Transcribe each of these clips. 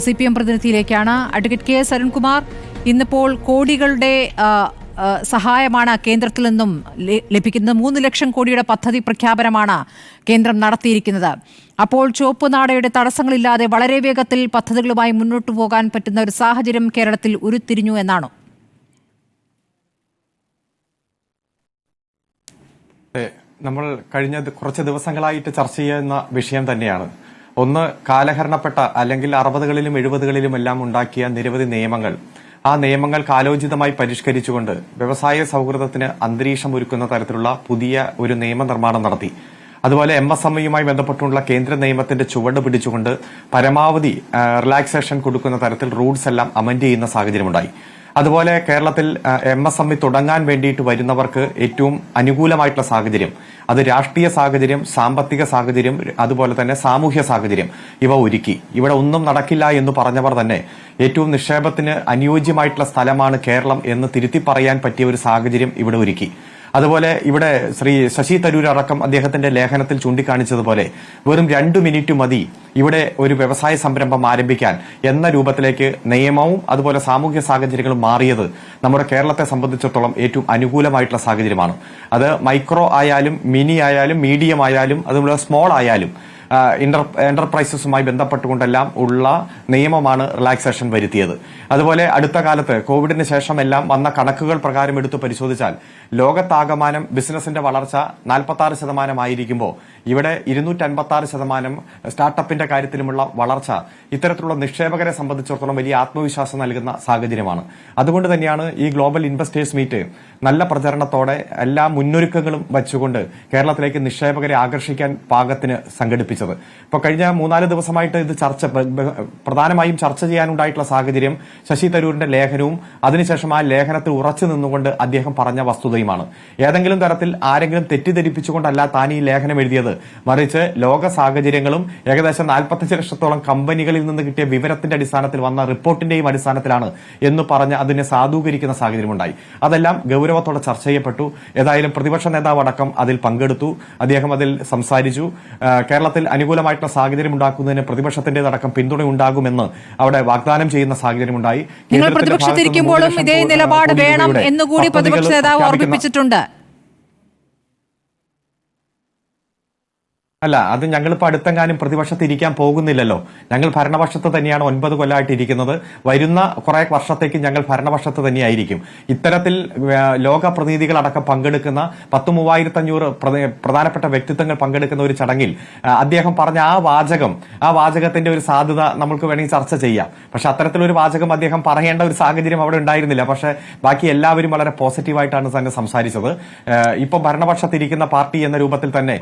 CPM പ്രതിനിധിയിലേക്കാണ്. Advocate K S Arunkumar, ഇന്നിപ്പോൾ കോടികളുടെ സഹായമാണ് കേന്ദ്രത്തിൽ നിന്നും ലഭിക്കുന്നത്. 3 ലക്ഷം കോടിയുടെ പദ്ധതി പ്രഖ്യാപനമാണ് കേന്ദ്രം നടത്തിയിരിക്കുന്നത്. അപ്പോൾ ചുവപ്പ് നാടയുടെ തടസ്സങ്ങളില്ലാതെ വളരെ വേഗത്തിൽ പദ്ധതികളുമായി മുന്നോട്ടു പോകാൻ പറ്റുന്ന ഒരു സാഹചര്യം കേരളത്തിൽ ഉരുത്തിരിഞ്ഞു എന്നാണോ? നമ്മൾ കഴിഞ്ഞ കുറച്ച് ദിവസങ്ങളായിട്ട് ചർച്ച ചെയ്യുന്ന വിഷയം തന്നെയാണ്. ഒന്ന്, കാലഹരണപ്പെട്ട അല്ലെങ്കിൽ 60കളിലും 70കളിലും എല്ലാം ഉണ്ടാക്കിയ നിരവധി നിയമങ്ങൾ, ആ നിയമങ്ങൾ കാലോചിതമായി പരിഷ്കരിച്ചുകൊണ്ട് വ്യവസായ സൗഹൃദത്തിന് അന്തരീക്ഷം ഒരുക്കുന്ന തരത്തിലുള്ള പുതിയ ഒരു നിയമനിർമ്മാണം നടത്തി. അതുപോലെ MSMEയുമായി ബന്ധപ്പെട്ടുള്ള കേന്ദ്ര നിയമത്തിന്റെ ചുവട് പിടിച്ചുകൊണ്ട് പരമാവധി റിലാക്സേഷൻ കൊടുക്കുന്ന തരത്തിൽ റൂൾസ് എല്ലാം അമെൻഡ് ചെയ്യുന്ന സാഹചര്യമുണ്ടായി. അതുപോലെ കേരളത്തിൽ MSME തുടങ്ങാൻ വേണ്ടിയിട്ട് വരുന്നവർക്ക് ഏറ്റവും അനുകൂലമായിട്ടുള്ള സാഹചര്യം, അത് രാഷ്ട്രീയ സാഹചര്യം, സാമ്പത്തിക സാഹചര്യം, അതുപോലെ തന്നെ സാമൂഹ്യ സാഹചര്യം ഇവ ഒരുക്കി. ഇവിടെ ഒന്നും നടക്കില്ല എന്ന് പറഞ്ഞവർ തന്നെ ഏറ്റവും നിക്ഷേപത്തിന് അനുയോജ്യമായിട്ടുള്ള സ്ഥലമാണ് കേരളം എന്ന് തിരുത്തി പറയാൻ പറ്റിയ ഒരു സാഹചര്യം ഇവിടെ ഒരുക്കി. അതുപോലെ ഇവിടെ ശ്രീ ശശി തരൂർ അടക്കം അദ്ദേഹത്തിന്റെ ലേഖനത്തിൽ ചൂണ്ടിക്കാണിച്ചതുപോലെ വെറും 2 മിനിറ്റ് മതി ഇവിടെ ഒരു വ്യവസായ സംരംഭം ആരംഭിക്കാൻ എന്ന രൂപത്തിലേക്ക് നിയമവും അതുപോലെ സാമൂഹ്യ സാഹചര്യങ്ങളും മാറിയത് നമ്മുടെ കേരളത്തെ സംബന്ധിച്ചിടത്തോളം ഏറ്റവും അനുകൂലമായിട്ടുള്ള സാഹചര്യമാണ്. അത് മൈക്രോ ആയാലും മിനി ആയാലും മീഡിയം ആയാലും അതുപോലെ സ്മോൾ ആയാലും എന്റർപ്രൈസസുമായി ബന്ധപ്പെട്ടുകൊണ്ടെല്ലാം ഉള്ള നിയമമാണ് റിലാക്സേഷൻ വരുത്തിയത്. അതുപോലെ അടുത്ത കാലത്ത് കോവിഡിന് ശേഷം എല്ലാം വന്ന കണക്കുകൾ പ്രകാരം എടുത്ത് പരിശോധിച്ചാൽ ലോകത്താകമാനം ബിസിനസിന്റെ വളർച്ച 46% ആയിരിക്കുമ്പോൾ ഇവിടെ 256% സ്റ്റാർട്ടപ്പിന്റെ കാര്യത്തിലുമുള്ള വളർച്ച ഇത്തരത്തിലുള്ള നിക്ഷേപകരെ സംബന്ധിച്ചിടത്തോളം വലിയ ആത്മവിശ്വാസം നൽകുന്ന സാഹചര്യമാണ്. അതുകൊണ്ട് തന്നെയാണ് ഈ ഗ്ലോബൽ ഇൻവെസ്റ്റേഴ്സ് മീറ്റ് നല്ല പ്രചരണത്തോടെ എല്ലാ മുന്നൊരുക്കങ്ങളും വച്ചുകൊണ്ട് കേരളത്തിലേക്ക് നിക്ഷേപകരെ ആകർഷിക്കാൻ പാകത്തിന് സംഘടിപ്പിച്ചത്. ഇപ്പോൾ കഴിഞ്ഞ 3-4 ദിവസമായിട്ട് ഇത് പ്രധാനമായും ചർച്ച ചെയ്യാനുണ്ടായിട്ടുള്ള സാഹചര്യം ശശി തരൂരിന്റെ ലേഖനവും അതിനുശേഷം ആ ലേഖനത്തിൽ ഉറച്ചു നിന്നുകൊണ്ട് അദ്ദേഹം പറഞ്ഞ വസ്തുതയുമാണ്. ഏതെങ്കിലും തരത്തിൽ ആരെങ്കിലും തെറ്റിദ്ധരിപ്പിച്ചുകൊണ്ടല്ല താൻ ഈ ലേഖനം എഴുതിയത്, മറിച്ച് ലോക സാഹചര്യങ്ങളും ഏകദേശം 45 ലക്ഷത്തോളം കമ്പനികളിൽ നിന്ന് കിട്ടിയ വിവരത്തിന്റെ അടിസ്ഥാനത്തിൽ വന്ന റിപ്പോർട്ടിന്റെയും അടിസ്ഥാനത്തിലാണ് എന്ന് പറഞ്ഞ് അതിനെ സാധൂകരിക്കുന്ന സാഹചര്യമുണ്ടായി. അതെല്ലാം ഗൌരവത്തോടെ ചർച്ച ചെയ്യപ്പെട്ടു. ഏതായാലും പ്രതിപക്ഷ നേതാവ് അടക്കം അതിൽ പങ്കെടുത്തു. അദ്ദേഹം അതിൽ സംസാരിച്ചു. കേരളത്തിൽ അനുകൂലമായിട്ടുള്ള സാഹചര്യം ഉണ്ടാക്കുന്നതിന് പ്രതിപക്ഷത്തിന്റേതടക്കം പിന്തുണ ഉണ്ടാകുമെന്ന് അവിടെ വാഗ്ദാനം ചെയ്യുന്ന സാഹചര്യമുണ്ടായി. നിങ്ങൾ പ്രതിപക്ഷത്തിരിക്കുമ്പോഴും ഇതേ നിലപാട് വേണം എന്നുകൂടി പ്രതിപക്ഷ നേതാവ് ഓർമ്മിപ്പിച്ചിട്ടുണ്ട്. അല്ല, അത് ഞങ്ങളിപ്പോൾ അടുത്തെങ്ങാനും പ്രതിപക്ഷത്തിരിക്കാൻ പോകുന്നില്ലല്ലോ. ഞങ്ങൾ ഭരണപക്ഷത്ത് തന്നെയാണ് 9 കൊല്ലമായിട്ട് ഇരിക്കുന്നത്. വരുന്ന കുറെ വർഷത്തേക്ക് ഞങ്ങൾ ഭരണപക്ഷത്ത് തന്നെയായിരിക്കും. ഇത്തരത്തിൽ ലോക പ്രതിനിധികളടക്കം പങ്കെടുക്കുന്ന 10,3500 പ്രധാനപ്പെട്ട വ്യക്തിത്വങ്ങൾ പങ്കെടുക്കുന്ന ഒരു ചടങ്ങിൽ അദ്ദേഹം പറഞ്ഞ ആ വാചകത്തിന്റെ ഒരു സാധ്യത നമുക്ക് വേണമെങ്കിൽ ചർച്ച ചെയ്യാം. പക്ഷെ അത്തരത്തിലൊരു വാചകം അദ്ദേഹം പറയേണ്ട ഒരു സാഹചര്യം അവിടെ ഉണ്ടായിരുന്നില്ല. പക്ഷെ ബാക്കി എല്ലാവരും വളരെ പോസിറ്റീവായിട്ടാണ് തന്നെ സംസാരിച്ചത്. ഇപ്പൊ ഭരണപക്ഷത്തിരിക്കുന്ന പാർട്ടി എന്ന രൂപത്തിൽ തന്നെ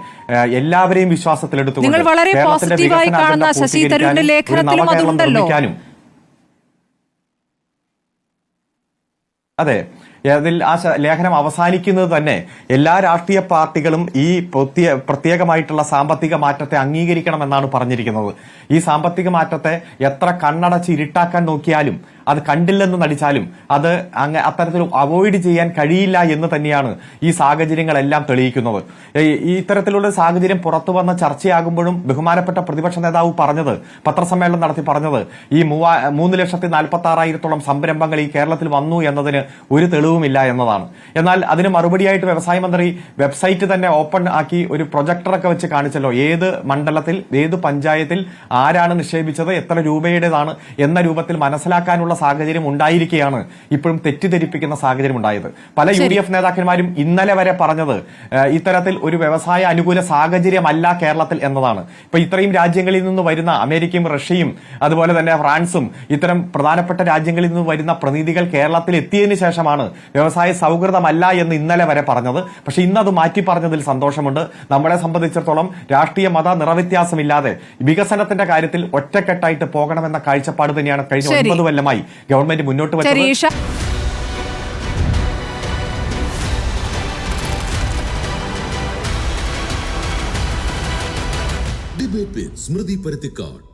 എല്ലാവരെയും വിശ്വാസത്തിലെടുത്തുകൊണ്ട് നിങ്ങൾ വളരെ പോസിറ്റീവായി കാണുന്ന ശശി തരൂരിന്റെ ലേഖനത്തിലും അതുണ്ടല്ലോ. അതെ, അതിൽ ആ ലേഖനം അവസാനിക്കുന്നത് തന്നെ എല്ലാ രാഷ്ട്രീയ പാർട്ടികളും ഈ പ്രത്യേകമായിട്ടുള്ള സാമ്പത്തിക മാറ്റത്തെ അംഗീകരിക്കണമെന്നാണ് പറഞ്ഞിരിക്കുന്നത്. ഈ സാമ്പത്തിക മാറ്റത്തെ എത്ര കണ്ണടച്ച് ഇരുട്ടാക്കാൻ നോക്കിയാലും, അത് കണ്ടില്ലെന്ന് നടിച്ചാലും അത് അത്തരത്തിൽ അവോയ്ഡ് ചെയ്യാൻ കഴിയില്ല എന്ന് തന്നെയാണ് ഈ സാഹചര്യങ്ങളെല്ലാം തെളിയിക്കുന്നത്. ഇത്തരത്തിലുള്ള സാഹചര്യം പുറത്തു വന്ന ചർച്ചയാകുമ്പോഴും ബഹുമാനപ്പെട്ട പ്രതിപക്ഷ നേതാവ് പറഞ്ഞത്, പത്രസമ്മേളനം നടത്തി പറഞ്ഞത്, ഈ 3,46,000 സംരംഭങ്ങൾ ഈ കേരളത്തിൽ വന്നു എന്നതിന് ഒരു തെളിവുമില്ല എന്നതാണ്. എന്നാൽ അതിന് മറുപടിയായിട്ട് വ്യവസായ മന്ത്രി വെബ്സൈറ്റ് തന്നെ ഓപ്പൺ ആക്കി ഒരു പ്രൊജക്ടറൊക്കെ വെച്ച് കാണിച്ചല്ലോ. ഏത് മണ്ഡലത്തിൽ, ഏത് പഞ്ചായത്തിൽ ആരാണ് നിക്ഷേപിച്ചത്, എത്ര രൂപയുടേതാണ് എന്ന രൂപത്തിൽ മനസ്സിലാക്കാനുള്ള സാഹചര്യം ഉണ്ടായിരിക്കുകയാണ് ഇപ്പോഴും തെറ്റിദ്ധരിപ്പിക്കുന്ന സാഹചര്യം ഉണ്ടായത്. പല UDF നേതാക്കന്മാരും ഇന്നലെ വരെ പറഞ്ഞത് ഇത്തരത്തിൽ ഒരു വ്യവസായ അനുകൂല സാഹചര്യമല്ല കേരളത്തിൽ എന്നതാണ്. ഇപ്പൊ ഇത്രയും രാജ്യങ്ങളിൽ നിന്ന് വരുന്ന അമേരിക്കയും റഷ്യയും അതുപോലെ തന്നെ ഫ്രാൻസും ഇത്തരം പ്രധാനപ്പെട്ട രാജ്യങ്ങളിൽ നിന്ന് വരുന്ന പ്രതിനിധികൾ കേരളത്തിൽ എത്തിയതിനു ശേഷമാണ് വ്യവസായ സൗഹൃദമല്ല എന്ന് ഇന്നലെ വരെ പറഞ്ഞത്. പക്ഷെ ഇന്നത് മാറ്റി പറഞ്ഞതിൽ സന്തോഷമുണ്ട്. നമ്മളെ സംബന്ധിച്ചിടത്തോളം രാഷ്ട്രീയ മത നിറവ്യത്യാസമില്ലാതെ വികസനത്തിന്റെ കാര്യത്തിൽ ഒറ്റക്കെട്ടായിട്ട് പോകണമെന്ന കാഴ്ചപ്പാട് തന്നെയാണ് കഴിഞ്ഞ 9 കൊല്ലമായി ഗവൺമെന്റ് മുന്നോട്ട് വെച്ചത്. ഡിബേറ്റ് വിത്ത് സ്മൃതി പരുത്തിക്കാട്.